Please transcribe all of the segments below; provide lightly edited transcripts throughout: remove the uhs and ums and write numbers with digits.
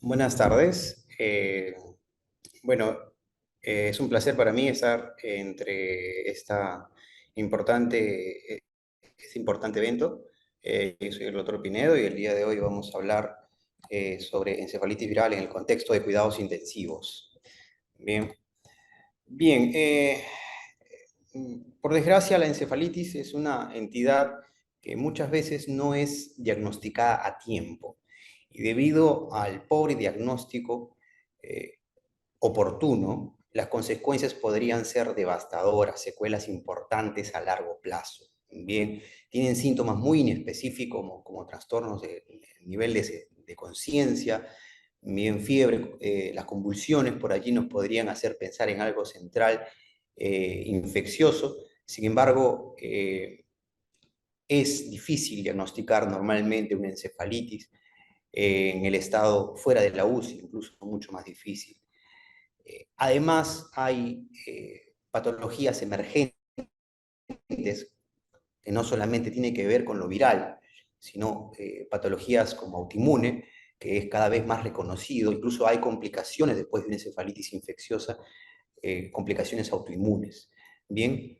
Buenas tardes. Bueno, es un placer para mí estar entre importante, este importante evento. Yo soy el doctor Pinedo y el día de hoy vamos a hablar sobre encefalitis viral en el contexto de cuidados intensivos. Bien, bien. Por desgracia, la encefalitis es una entidad que muchas veces no es diagnosticada a tiempo. Y debido al pobre diagnóstico eh, oportuno, las consecuencias podrían ser devastadoras, secuelas importantes a largo plazo. Bien, tienen síntomas muy inespecíficos como trastornos de nivel de conciencia, bien fiebre, las convulsiones por allí nos podrían hacer pensar en algo central infeccioso. Sin embargo, es difícil diagnosticar normalmente una encefalitis en el estado fuera de la UCI, incluso mucho más difícil. Además, hay patologías emergentes que no solamente tienen que ver con lo viral, sino patologías como autoinmune, que es cada vez más reconocido. Incluso hay complicaciones después de una encefalitis infecciosa, complicaciones autoinmunes. Bien,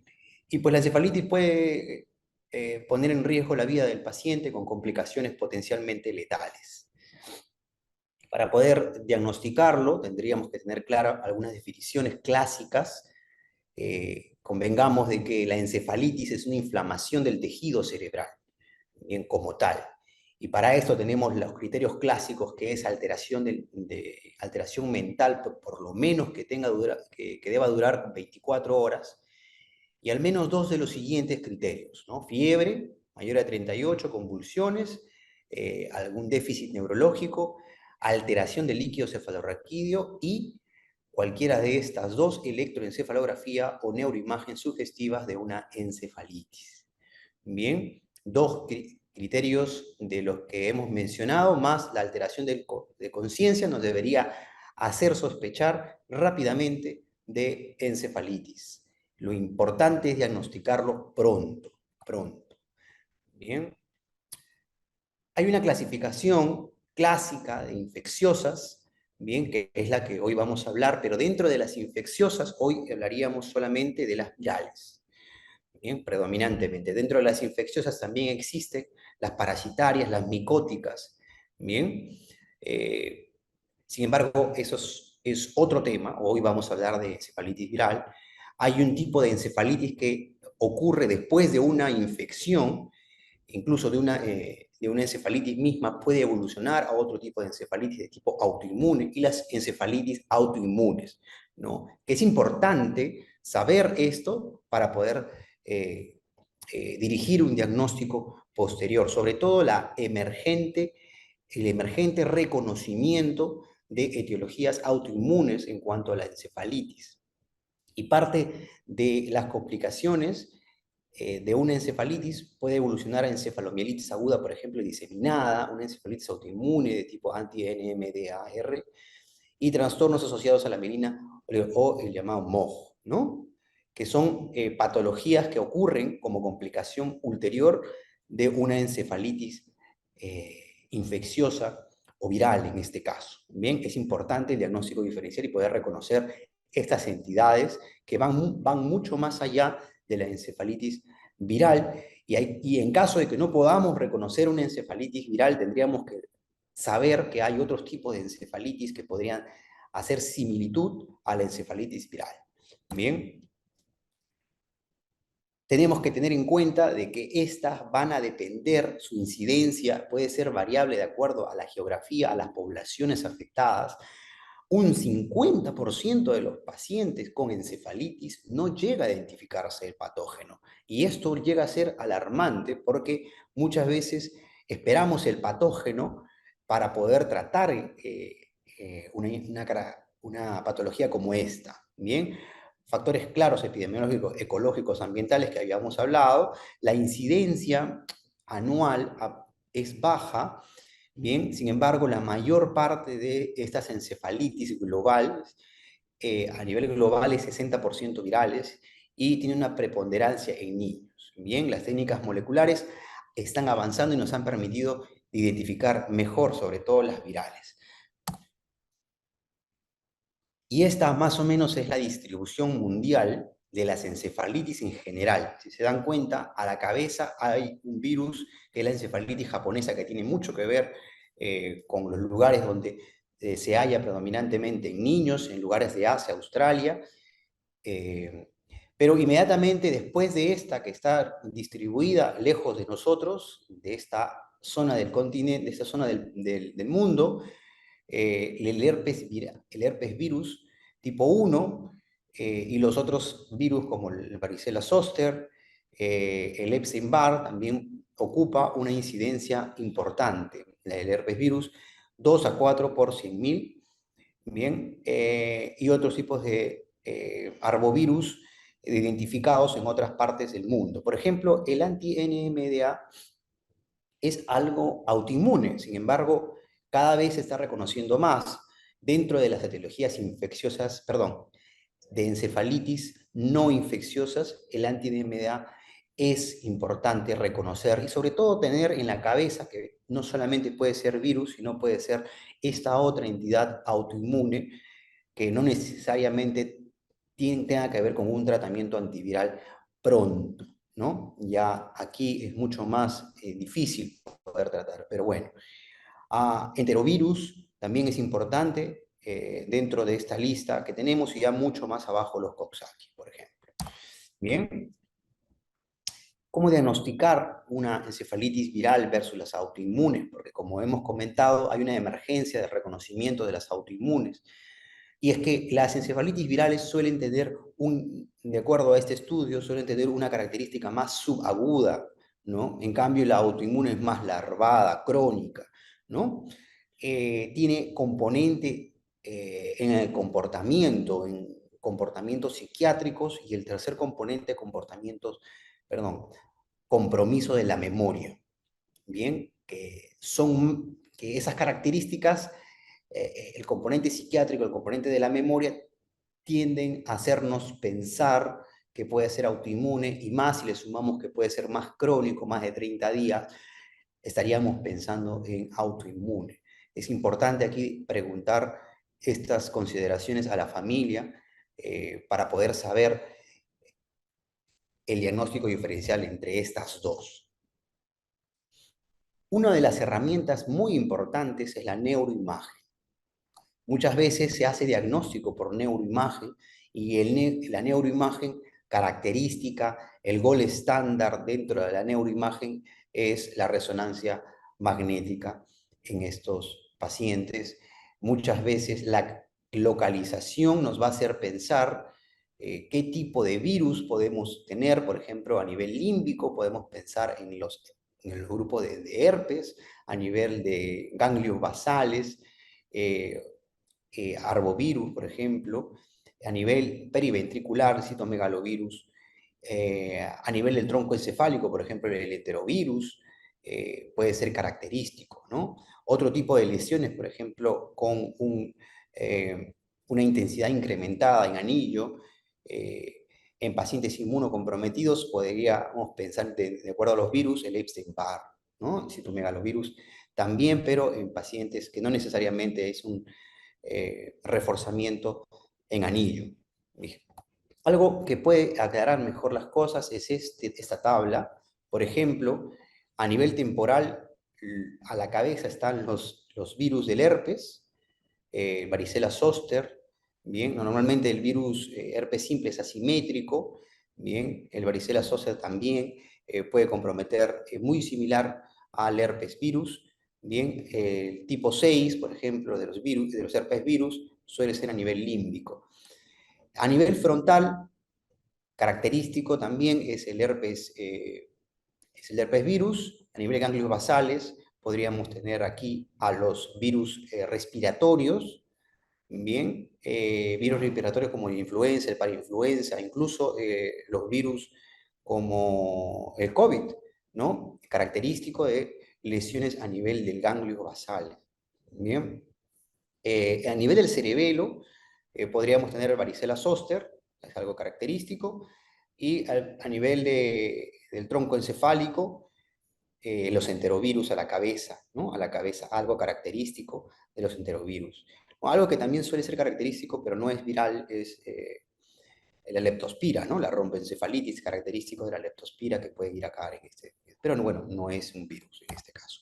y pues la encefalitis puede poner en riesgo la vida del paciente con complicaciones potencialmente letales. Para poder diagnosticarlo, tendríamos que tener claras algunas definiciones clásicas. Convengamos de que la encefalitis es una inflamación del tejido cerebral, bien como tal. Y para esto tenemos los criterios clásicos, que es alteración mental, por lo menos que deba durar 24 horas, y al menos dos de los siguientes criterios, ¿no? Fiebre mayor a 38, convulsiones, algún déficit neurológico, alteración del líquido cefalorraquídeo y cualquiera de estas dos, electroencefalografía o neuroimagen sugestivas de una encefalitis. Bien, dos criterios de los que hemos mencionado, más la alteración de conciencia, nos debería hacer sospechar rápidamente de encefalitis. Lo importante es diagnosticarlo pronto, pronto. Bien, hay una clasificación clásica de infecciosas, bien, que es la que hoy vamos a hablar, pero dentro de las infecciosas hoy hablaríamos solamente de las virales. Bien, predominantemente. Dentro de las infecciosas también existen las parasitarias, las micóticas. Bien, eh, sin embargo, es otro tema. Hoy vamos a hablar de encefalitis viral. Hay un tipo de encefalitis que ocurre después de una infección, incluso de una encefalitis misma, puede evolucionar a otro tipo de encefalitis de tipo autoinmune y las encefalitis autoinmunes, ¿no? Que es importante saber esto para poder eh, dirigir un diagnóstico posterior, sobre todo el emergente reconocimiento de etiologías autoinmunes en cuanto a la encefalitis. Y parte de las complicaciones de una encefalitis puede evolucionar a encefalomielitis aguda, por ejemplo, diseminada, una encefalitis autoinmune de tipo anti-NMDAR y trastornos asociados a la mielina o el llamado MOG, ¿no? Que son patologías que ocurren como complicación ulterior de una encefalitis infecciosa o viral en este caso. Bien, es importante el diagnóstico diferencial y poder reconocer estas entidades que van mucho más allá de la encefalitis viral y en caso de que no podamos reconocer una encefalitis viral, tendríamos que saber que hay otros tipos de encefalitis que podrían hacer similitud a la encefalitis viral. Bien, tenemos que tener en cuenta de que estas van a depender, su incidencia puede ser variable de acuerdo a la geografía, a las poblaciones afectadas. Un 50% de los pacientes con encefalitis no llega a identificarse el patógeno. Y esto llega a ser alarmante porque muchas veces esperamos el patógeno para poder tratar una patología como esta. Bien, factores claros epidemiológicos, ecológicos, ambientales que habíamos hablado, la incidencia anual es baja. Bien, sin embargo, la mayor parte de estas encefalitis globales, a nivel global, es 60% virales y tiene una preponderancia en niños. Bien, las técnicas moleculares están avanzando y nos han permitido identificar mejor, sobre todo las virales. Y esta más o menos es la distribución mundial de las encefalitis en general. Si se dan cuenta, a la cabeza hay un virus, que es la encefalitis japonesa, que tiene mucho que ver con los lugares donde se halla predominantemente en niños, en lugares de Asia, Australia. eh, pero inmediatamente después de esta, que está distribuida lejos de nosotros, de esta zona del continente, de esta zona del mundo, el herpes virus tipo 1 y los otros virus como el varicela zoster, el Epstein-Barr también ocupa una incidencia importante. El herpes virus 2 a 4 por 100.000, bien, y otros tipos de arbovirus identificados en otras partes del mundo. Por ejemplo, el anti-NMDA es algo autoinmune. Sin embargo, cada vez se está reconociendo más dentro de las etiologías infecciosas, perdón, de encefalitis no infecciosas, el anti-DMDA es importante reconocer y sobre todo tener en la cabeza que no solamente puede ser virus, sino puede ser esta otra entidad autoinmune que no necesariamente tenga que ver con un tratamiento antiviral pronto, ¿no? Ya aquí es mucho más difícil poder tratar, pero bueno. Enterovirus también es importante dentro de esta lista que tenemos y ya mucho más abajo los Coxsackie, por ejemplo. Bien, ¿cómo diagnosticar una encefalitis viral versus las autoinmunes? Porque como hemos comentado, hay una emergencia de reconocimiento de las autoinmunes. Y es que las encefalitis virales suelen tener, de acuerdo a este estudio, suelen tener una característica más subaguda, ¿no? En cambio, la autoinmune es más larvada, crónica, ¿no? Tiene componente en el comportamiento, en comportamientos psiquiátricos, y el tercer componente, comportamientos, perdón, compromiso de la memoria, ¿bien? Que esas características, el componente psiquiátrico, el componente de la memoria, tienden a hacernos pensar que puede ser autoinmune, y más si le sumamos que puede ser más crónico, más de 30 días, estaríamos pensando en autoinmune. Es importante aquí preguntar estas consideraciones a la familia para poder saber el diagnóstico diferencial entre estas dos. Una de las herramientas muy importantes es la neuroimagen. Muchas veces se hace diagnóstico por neuroimagen y la neuroimagen característica, el gol estándar dentro de la neuroimagen es la resonancia magnética en estos pacientes. Muchas veces la localización nos va a hacer pensar qué tipo de virus podemos tener. Por ejemplo, a nivel límbico podemos pensar en el grupo de herpes, a nivel de ganglios basales, eh, arbovirus, por ejemplo, a nivel periventricular, citomegalovirus, a nivel del tronco encefálico, por ejemplo, el enterovirus, puede ser característico, ¿no? Otro tipo de lesiones, por ejemplo, con una intensidad incrementada en anillo, en pacientes inmunocomprometidos podríamos pensar, de acuerdo a los virus, el Epstein-Barr, ¿no? El citomegalovirus también, pero en pacientes que no necesariamente es un reforzamiento en anillo. Algo que puede aclarar mejor las cosas es esta tabla. Por ejemplo, a nivel temporal, a la cabeza están los virus del herpes, varicela zoster, bien, normalmente el virus herpes simple es asimétrico, bien, el varicela zoster también puede comprometer muy similar al herpes virus, bien, el tipo 6, por ejemplo, de los virus, de los herpes virus, suele ser a nivel límbico. A nivel frontal, característico también es el herpes virus. A nivel de ganglios basales, podríamos tener aquí a los virus respiratorios, bien, virus respiratorios como la influenza, el parainfluenza, incluso los virus como el COVID, ¿no? Característico de lesiones a nivel del ganglio basal, bien. A nivel del cerebelo, podríamos tener varicela zoster, es algo característico, y a nivel del tronco encefálico, los enterovirus a la cabeza, ¿no? A la cabeza, algo característico de los enterovirus. O algo que también suele ser característico, pero no es viral, es la leptospira, ¿no? La romboencefalitis, característico de la leptospira que puede ir acá en este, pero no, bueno, no es un virus en este caso,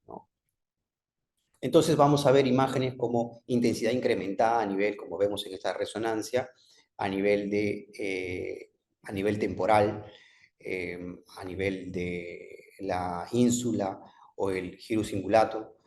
¿no? Entonces vamos a ver imágenes como intensidad incrementada a nivel, como vemos en esta resonancia, a nivel, a nivel temporal, eh, a nivel de la ínsula o el giro cingulato,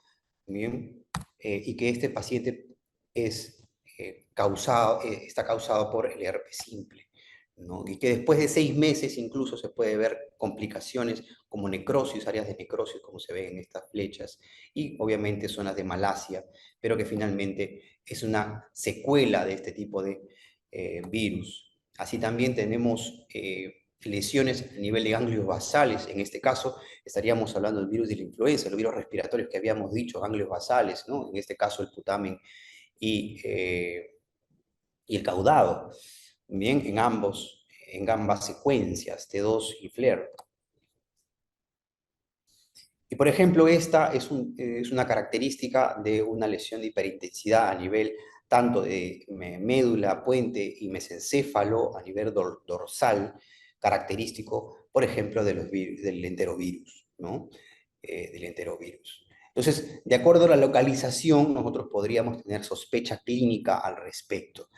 ¿bien? Y que este paciente es, está causado por el herpes simple, ¿no? Y que después de 6 meses incluso se puede ver complicaciones como necrosis, áreas de necrosis, como se ve en estas flechas, y obviamente zonas de malasia, pero que finalmente es una secuela de este tipo de virus. Así también tenemos lesiones a nivel de ganglios basales. En este caso estaríamos hablando del virus de la influenza, los virus respiratorios que habíamos dicho, ganglios basales, ¿no? En este caso el putamen y, y el caudado. Bien, en ambas secuencias, T2 y FLAIR. Y por ejemplo, esta es una característica de una lesión de hiperintensidad a nivel tanto de médula, puente y mesencéfalo, a nivel dorsal, característico, por ejemplo, del enterovirus, ¿no? Del enterovirus. Entonces, de acuerdo a la localización, nosotros podríamos tener sospecha clínica al respecto.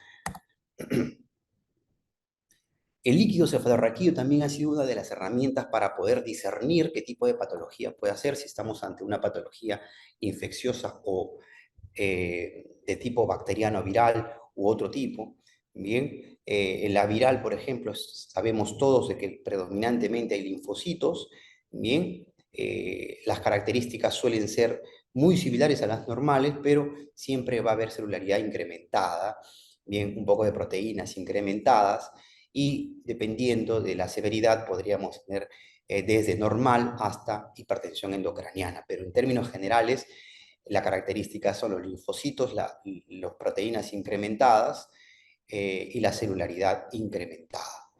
El líquido cefalorraquídeo también ha sido una de las herramientas para poder discernir qué tipo de patología puede hacer, si estamos ante una patología infecciosa o de tipo bacteriano viral u otro tipo. Bien, en la viral, por ejemplo, sabemos todos de que predominantemente hay linfocitos. Bien, las características suelen ser muy similares a las normales, pero siempre va a haber celularidad incrementada, bien, un poco de proteínas incrementadas, y dependiendo de la severidad podríamos tener desde normal hasta hipertensión endocraniana, pero en términos generales la característica son los linfocitos, las proteínas incrementadas y la celularidad incrementada.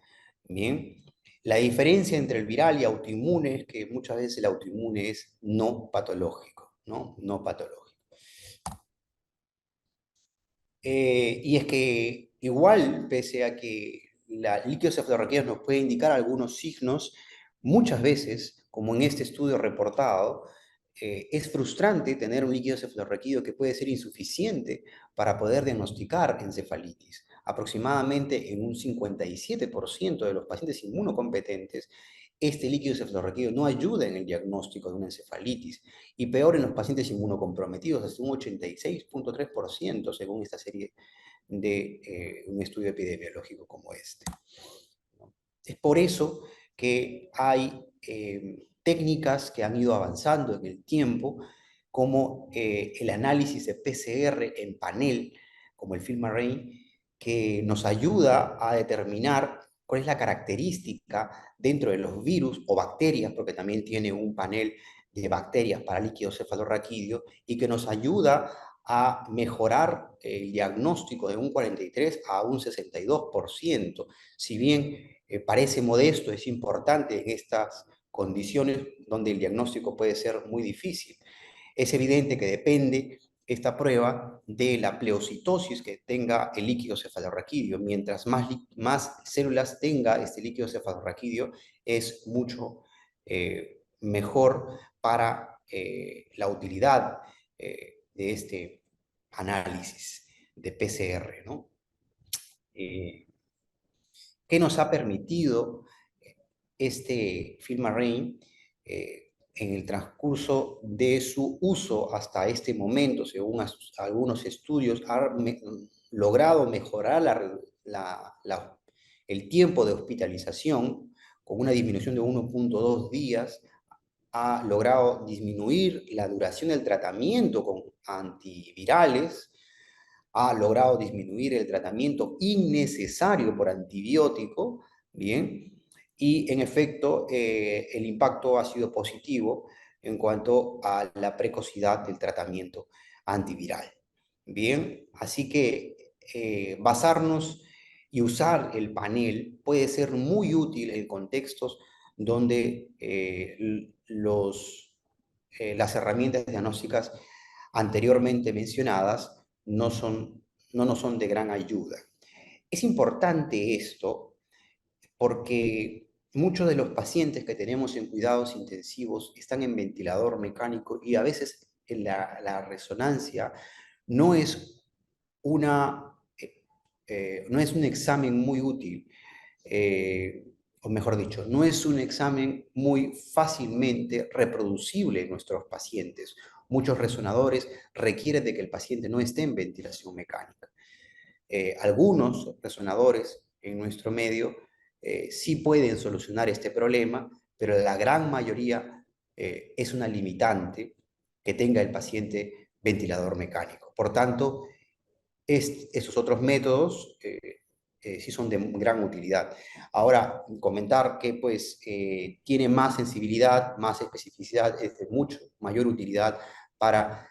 Bien, la diferencia entre el viral y autoinmune es que muchas veces el autoinmune es no patológico, ¿no? No patológico. Y es que igual, pese a que la líquido cefalorraquídeo nos puede indicar algunos signos, muchas veces, como en este estudio reportado, es frustrante tener un líquido cefalorraquídeo que puede ser insuficiente para poder diagnosticar encefalitis. Aproximadamente en un 57% de los pacientes inmunocompetentes, este líquido cefalorraquídeo no ayuda en el diagnóstico de una encefalitis, y peor en los pacientes inmunocomprometidos, hasta un 86,3% según esta serie de un estudio epidemiológico como este. Es por eso que hay técnicas que han ido avanzando en el tiempo, como el análisis de PCR en panel, como el FilmArray, que nos ayuda a determinar cuál es la característica dentro de los virus o bacterias, porque también tiene un panel de bacterias para líquido cefalorraquídeo, y que nos ayuda a mejorar el diagnóstico de un 43 a un 62%. Si bien parece modesto, es importante en estas condiciones donde el diagnóstico puede ser muy difícil. Es evidente que depende esta prueba de la pleocitosis que tenga el líquido cefalorraquídeo. Mientras más células tenga este líquido cefalorraquídeo, es mucho mejor para la utilidad de este análisis de PCR, ¿no? ¿Qué nos ha permitido este FilmArray en el transcurso de su uso hasta este momento? Según algunos estudios, ha logrado mejorar el tiempo de hospitalización con una disminución de 1,2 días, ha logrado disminuir la duración del tratamiento con antivirales, ha logrado disminuir el tratamiento innecesario por antibiótico, ¿bien? Y en efecto, el impacto ha sido positivo en cuanto a la precocidad del tratamiento antiviral. Bien, así que basarnos y usar el panel puede ser muy útil en contextos donde las herramientas diagnósticas anteriormente mencionadas no, no nos son de gran ayuda. Es importante esto porque muchos de los pacientes que tenemos en cuidados intensivos están en ventilador mecánico y a veces la resonancia no es, no es un examen muy útil, o mejor dicho, no es un examen muy fácilmente reproducible en nuestros pacientes. Muchos resonadores requieren de que el paciente no esté en ventilación mecánica. Algunos resonadores en nuestro medio sí pueden solucionar este problema, pero la gran mayoría es una limitante que tenga el paciente ventilador mecánico. Por tanto, esos otros métodos sí son de gran utilidad. Ahora, comentar que pues, tiene más sensibilidad, más especificidad, es de mucho mayor utilidad para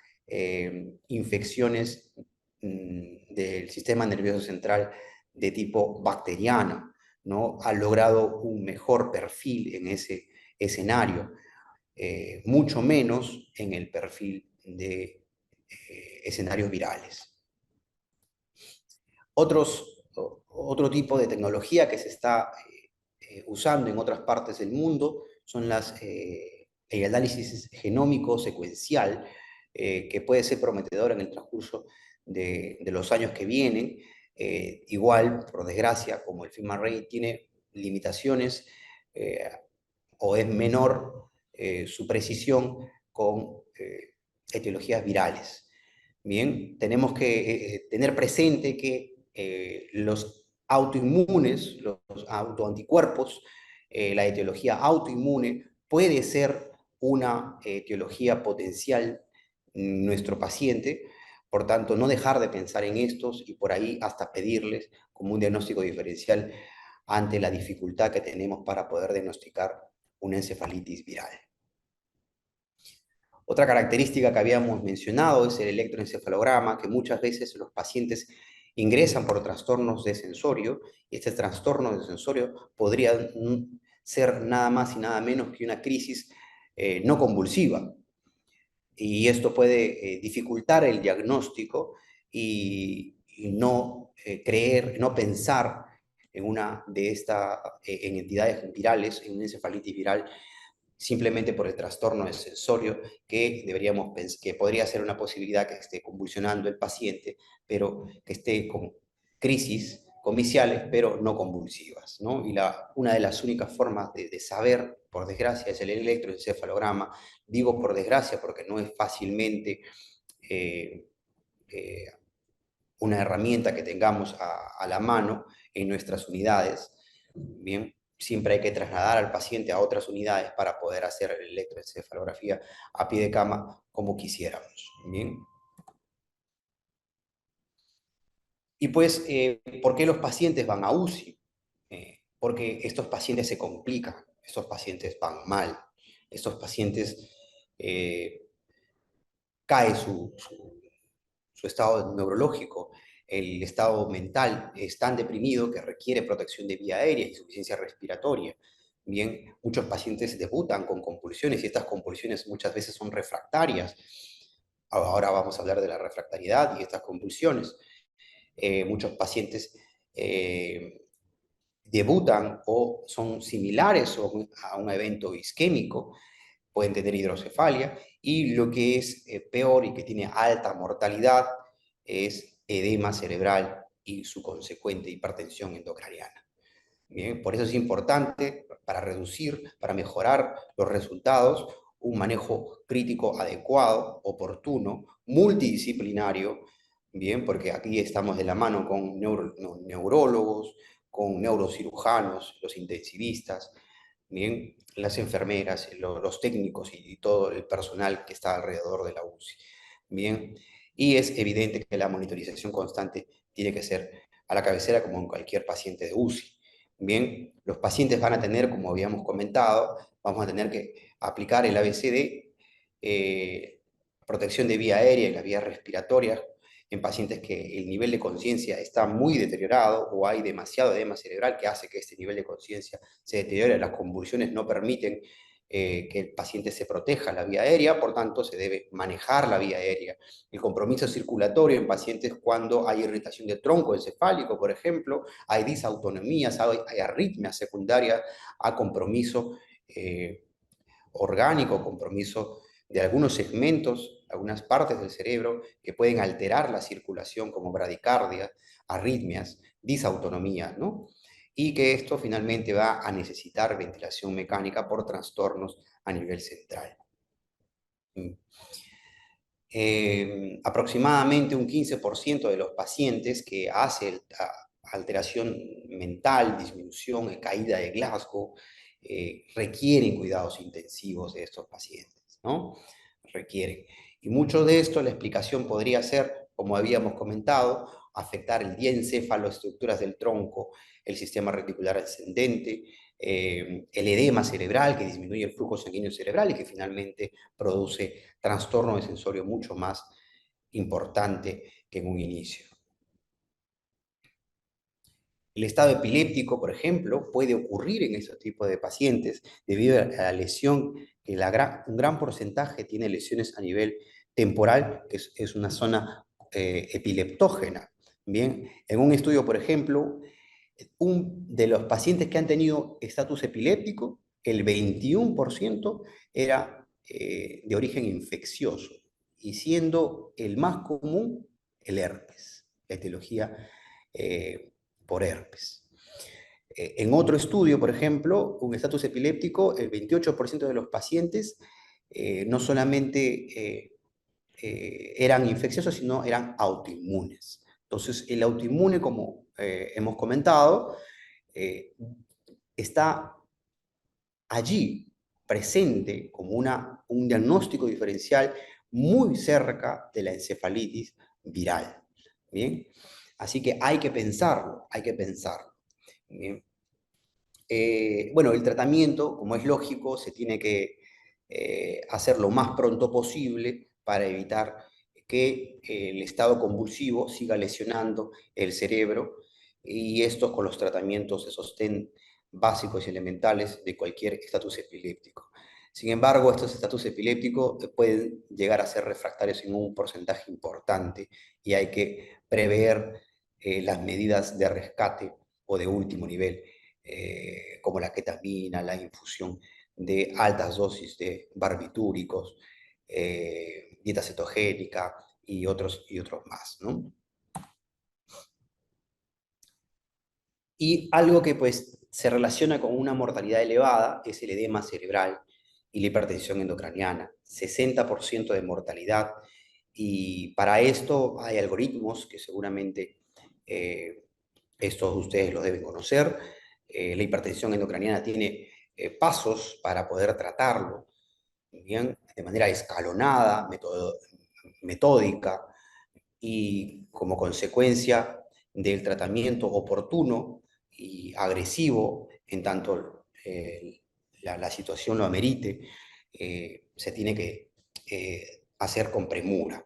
infecciones del sistema nervioso central de tipo bacteriano, ¿no? Ha logrado un mejor perfil en ese escenario, mucho menos en el perfil de escenarios virales. Otro tipo de tecnología que se está usando en otras partes del mundo son el análisis genómico secuencial, que puede ser prometedor en el transcurso de los años que vienen. Igual, por desgracia, como el FilmArray tiene limitaciones eh, o es menor su precisión con etiologías virales. Bien, tenemos que tener presente que los autoinmunes, los autoanticuerpos, la etiología autoinmune puede ser una etiología potencial en nuestro paciente, por tanto, no dejar de pensar en estos y por ahí hasta pedirles como un diagnóstico diferencial ante la dificultad que tenemos para poder diagnosticar una encefalitis viral. Otra característica que habíamos mencionado es el electroencefalograma, que muchas veces los pacientes ingresan por trastornos de sensorio, y este trastorno de sensorio podría ser nada más y nada menos que una crisis no convulsiva. Y esto puede dificultar el diagnóstico y no creer, no pensar en una de estas en entidades virales, en una encefalitis viral, simplemente por el trastorno del sensorio, que deberíamos que podría ser una posibilidad que esté convulsionando el paciente, pero que esté con crisis comiciales, pero no convulsivas, ¿no? Y una de las únicas formas de saber, por desgracia, es el electroencefalograma. Digo por desgracia porque no es fácilmente eh, eh, una herramienta que tengamos a la mano en nuestras unidades. Bien, siempre hay que trasladar al paciente a otras unidades para poder hacer la electroencefalografía a pie de cama como quisiéramos. Bien. Y pues, ¿por qué los pacientes van a UCI? Porque estos pacientes se complican, estos pacientes van mal, estos pacientes eh, cae su estado neurológico, el estado mental es tan deprimido que requiere protección de vía aérea y insuficiencia respiratoria. Bien, muchos pacientes debutan con compulsiones y estas compulsiones muchas veces son refractarias. Ahora vamos a hablar de la refractariedad y estas compulsiones. Muchos pacientes debutan o son similares a un evento isquémico, pueden tener hidrocefalia, y lo que es peor y que tiene alta mortalidad es edema cerebral y su consecuente hipertensión endocraniana. Bien, por eso es importante para reducir, para mejorar los resultados, un manejo crítico adecuado, oportuno, multidisciplinario, bien, porque aquí estamos de la mano con neurólogos, con neurocirujanos, los intensivistas, bien, las enfermeras, los técnicos y todo el personal que está alrededor de la UCI. Bien, y es evidente que la monitorización constante tiene que ser a la cabecera como en cualquier paciente de UCI. Bien, los pacientes van a tener, como habíamos comentado, vamos a tener que aplicar el ABCD, protección de vía aérea y las vías respiratorias en pacientes que el nivel de conciencia está muy deteriorado o hay demasiado edema cerebral que hace que este nivel de conciencia se deteriore. Las convulsiones no permiten que el paciente se proteja la vía aérea, por tanto se debe manejar la vía aérea. El compromiso circulatorio en pacientes cuando hay irritación de tronco encefálico, por ejemplo, hay disautonomías, hay arritmias secundarias a compromiso orgánico, compromiso de algunos segmentos, algunas partes del cerebro que pueden alterar la circulación como bradicardia, arritmias, disautonomía, ¿no? Y que esto finalmente va a necesitar ventilación mecánica por trastornos a nivel central. Aproximadamente un 15% de los pacientes que hace alteración mental, disminución, caída de Glasgow, requieren cuidados intensivos de estos pacientes, ¿no? Requieren. Y mucho de esto, la explicación podría ser, como habíamos comentado, afectar el diencéfalo, estructuras del tronco, el sistema reticular ascendente, el edema cerebral que disminuye el flujo sanguíneo cerebral y que finalmente produce trastorno de sensorio mucho más importante que en un inicio. El estado epiléptico, por ejemplo, puede ocurrir en ese tipo de pacientes debido a la lesión, que un gran porcentaje tiene lesiones a nivel temporal, que es una zona epileptógena. Bien, en un estudio, por ejemplo, de los pacientes que han tenido estatus epiléptico, el 21% era de origen infeccioso, y siendo el más común el herpes, la etiología por herpes. En otro estudio, por ejemplo, un estatus epiléptico, el 28% de los pacientes no solamente eran infecciosos, sino eran autoinmunes. Entonces, el autoinmune, como hemos comentado, está allí presente como un diagnóstico diferencial muy cerca de la encefalitis viral. ¿Bien? Así que hay que pensarlo, hay que pensarlo. ¿Bien? Bueno, el tratamiento, como es lógico, se tiene que hacer lo más pronto posible para evitar que el estado convulsivo siga lesionando el cerebro, y esto con los tratamientos de sostén básicos y elementales de cualquier estatus epiléptico. Sin embargo, estos estatus epilépticos pueden llegar a ser refractarios en un porcentaje importante, y hay que prever las medidas de rescate o de último nivel, como la ketamina, la infusión de altas dosis de barbitúricos, dieta cetogénica y otros más, ¿no? Y algo que pues se relaciona con una mortalidad elevada es el edema cerebral y la hipertensión endocraniana, 60% de mortalidad. Y para esto hay algoritmos que seguramente estos ustedes los deben conocer. La hipertensión endocraniana tiene pasos para poder tratarlo, ¿bien? De manera escalonada, metódica, y como consecuencia del tratamiento oportuno y agresivo, en tanto la situación lo amerite, se tiene que hacer con premura.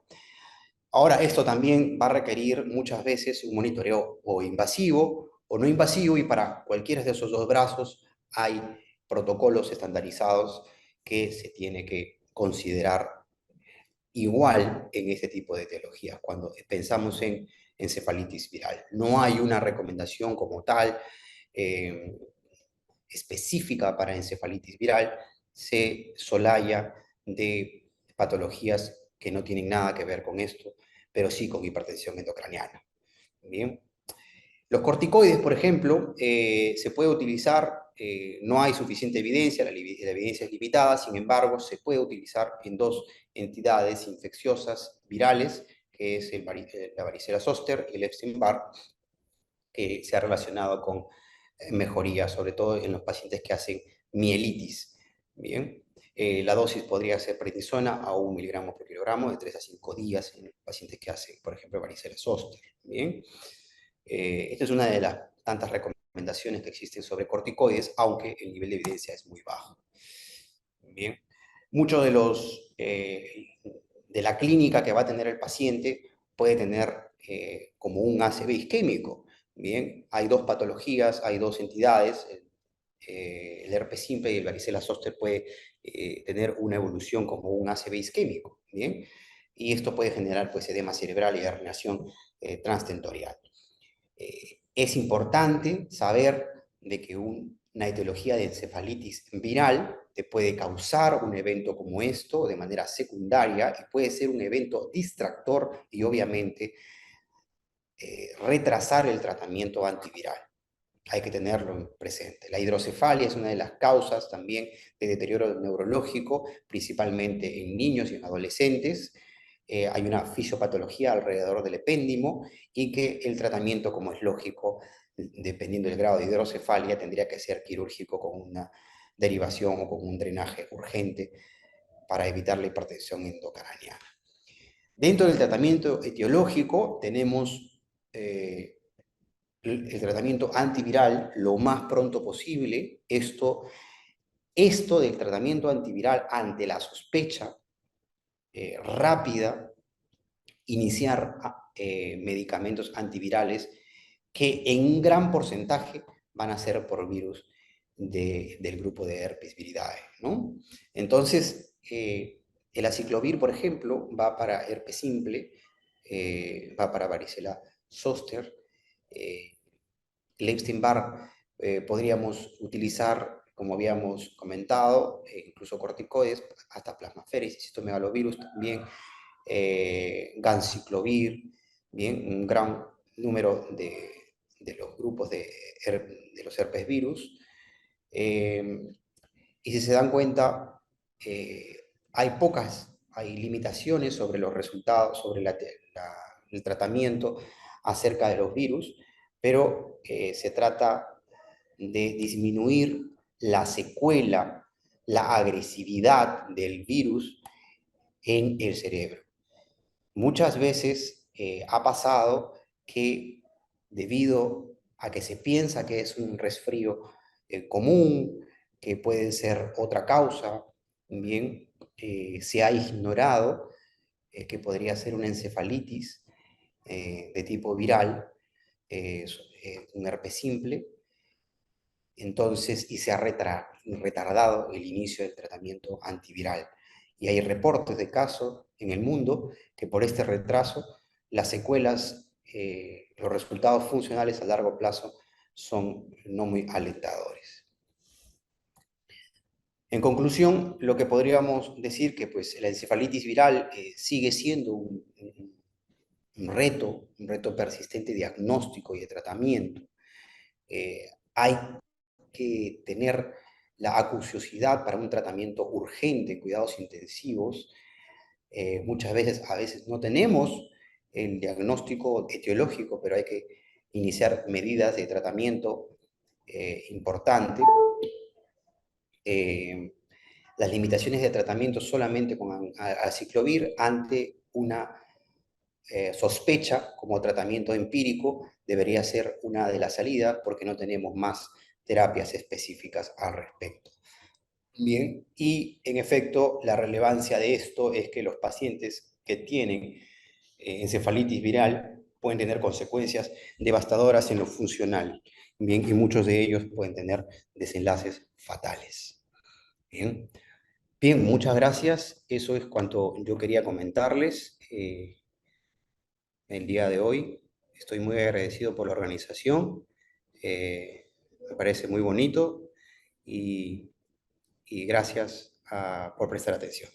Ahora, esto también va a requerir muchas veces un monitoreo o invasivo o no invasivo, y para cualquiera de esos dos brazos hay protocolos estandarizados que se tiene que considerar igual en este tipo de etiologías cuando pensamos en encefalitis viral. No hay una recomendación como tal eh, específica para encefalitis viral, se solaya de patologías que no tienen nada que ver con esto, pero sí con hipertensión endocraniana. Bien. Los corticoides, por ejemplo, se puede utilizar, no hay suficiente evidencia, la evidencia es limitada, sin embargo, se puede utilizar en dos entidades infecciosas virales, que es la varicela zoster y el Epstein-Barr, que se ha relacionado con mejoría, sobre todo en los pacientes que hacen mielitis. Bien. La dosis podría ser prednisona a 1 miligramo por kilogramo de 3 a 5 días en pacientes que hacen, por ejemplo, varicela zoster. Bien. Esta es una de las tantas recomendaciones que existen sobre corticoides, aunque el nivel de evidencia es muy bajo. Bien. Muchos de la clínica que va a tener el paciente puede tener como un ACV isquémico. Bien, hay dos patologías, hay dos entidades, el herpes simple y el varicela zoster puede tener una evolución como un ACV isquémico, ¿bien? Y esto puede generar pues, edema cerebral y herniación transtentorial. Es importante saber de que una etiología de encefalitis viral te puede causar un evento como esto de manera secundaria y puede ser un evento distractor y obviamente retrasar el tratamiento antiviral. Hay que tenerlo presente. La hidrocefalia es una de las causas también de deterioro neurológico, principalmente en niños y en adolescentes. Hay una fisiopatología alrededor del epéndimo y que el tratamiento, como es lógico, dependiendo del grado de hidrocefalia, tendría que ser quirúrgico con una derivación o con un drenaje urgente para evitar la hipertensión endocraniana. Dentro del tratamiento etiológico tenemos el tratamiento antiviral lo más pronto posible. Esto del tratamiento antiviral ante la sospecha rápida, iniciar medicamentos antivirales que en un gran porcentaje van a ser por virus del grupo de herpes viridae, ¿no? Entonces, el aciclovir, por ejemplo, va para herpes simple, va para varicela zoster, el Epstein-Barr podríamos utilizar, como habíamos comentado, incluso corticoides, hasta plasmaféresis, citomegalovirus también, ganciclovir, bien, un gran número de los grupos de los herpes virus. Y si se dan cuenta, hay limitaciones sobre los resultados, sobre el tratamiento acerca de los virus, pero se trata de disminuir la secuela, la agresividad del virus en el cerebro. Muchas veces ha pasado que debido a que se piensa que es un resfrío común, que puede ser otra causa, bien, se ha ignorado que podría ser una encefalitis de tipo viral, un herpes simple, entonces, y se ha retardado el inicio del tratamiento antiviral. Y hay reportes de casos en el mundo que por este retraso, las secuelas, los resultados funcionales a largo plazo son no muy alentadores. En conclusión, lo que podríamos decir que pues, la encefalitis viral sigue siendo un reto persistente de diagnóstico y de tratamiento. Hay que tener la acuciosidad para un tratamiento urgente, cuidados intensivos. Muchas veces, a veces no tenemos el diagnóstico etiológico, pero hay que iniciar medidas de tratamiento importante. Las limitaciones de tratamiento solamente con aciclovir ante una sospecha como tratamiento empírico debería ser una de las salidas porque no tenemos más terapias específicas al respecto. Bien, y en efecto la relevancia de esto es que los pacientes que tienen encefalitis viral pueden tener consecuencias devastadoras en lo funcional, bien, y muchos de ellos pueden tener desenlaces fatales. Bien, bien, muchas gracias. Eso es cuanto yo quería comentarles el día de hoy. Estoy muy agradecido por la organización. Me parece muy bonito y gracias por prestar atención.